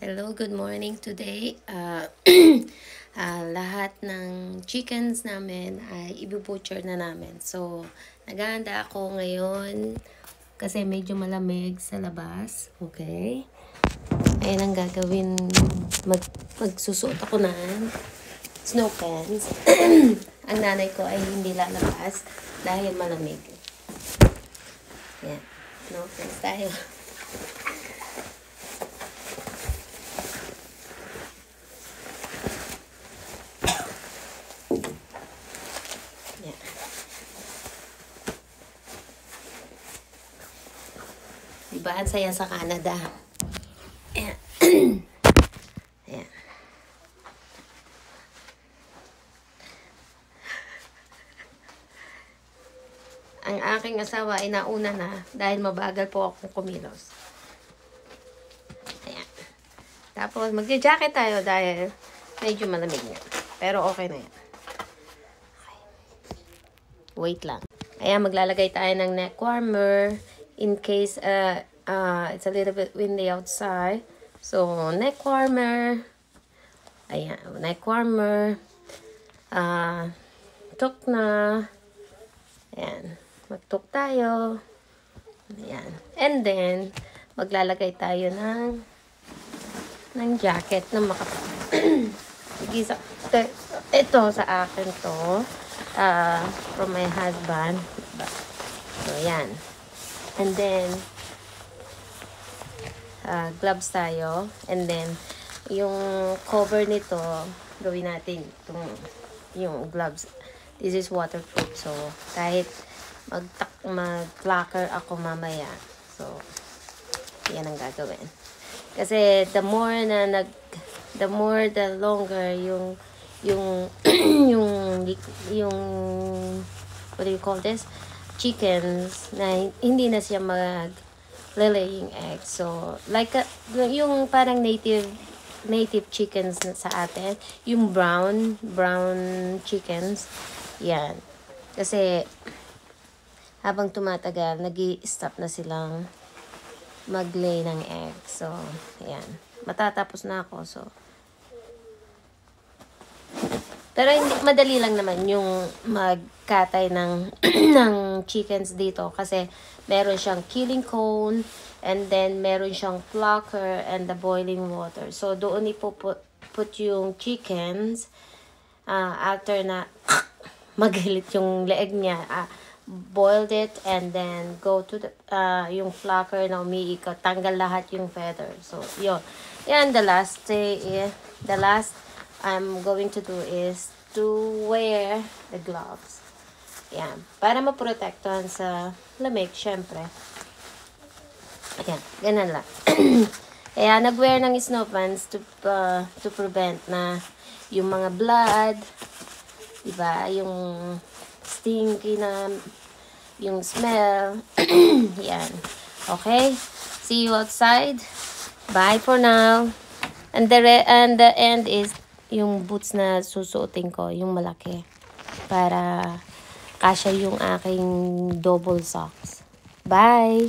Hello, good morning today. Lahat ng chickens namin ay ibubutcher na namin. So, naghahanda ako ngayon kasi medyo malamig sa labas. Okay? Ayan ang gagawin. Magsusuot ako ng snow pants. Ang nanay ko ay hindi lalabas dahil malamig. Ayan. Snow pants tayo. Diba, ang saya sa Canada. Ayan. Ayan. Ang aking asawa ay nauna na dahil mabagal po akong kumilos. Ayan. Tapos, magja-jacket tayo dahil medyo malamig na. Pero okay na yan. Okay. Wait lang. Ayan, maglalagay tayo ng neck warmer. In case it's a little bit windy outside. So, neck warmer. Ayan, neck warmer. Tuk na. Ayan, magtuk tayo. Ayan. And then, maglalagay tayo ng jacket na ito sa akin to. From my husband. So, ayan. And then, gloves tayo. And then, yung cover nito, gawin natin yung gloves. This is waterproof. So, kahit mag-clacker ako mamaya. So, yan ang gagawin. Kasi, the longer yung what do you call this? Chickens na hindi na siya mag-laying eggs. So, like yung parang native chickens sa atin, yung brown chickens, yan. Kasi, habang tumatagal, nag-i-stop na silang mag-lay ng eggs. So, yan. Matatapos na ako. So, pero madali lang naman yung magkatay ng chickens dito kasi meron siyang killing cone and then meron siyang plucker and the boiling water. So doon ipuput yung chickens after na magilit yung leeg niya. Boiled it and then go to the yung plucker na umiikot, tanggal lahat yung feather. So yun. Yan, the last I'm going to do is to wear the gloves. Yan. Para maprotektuhan sa lamig, syempre. Yan. Ganun lang. Kaya nag-wear ng snow pants to prevent na yung mga blood, diba? Yung stinky na yung smell. Yan. Okay? See you outside. Bye for now. And the end is yung boots na susuotin ko, yung malaki. Para kasya yung aking double socks. Bye!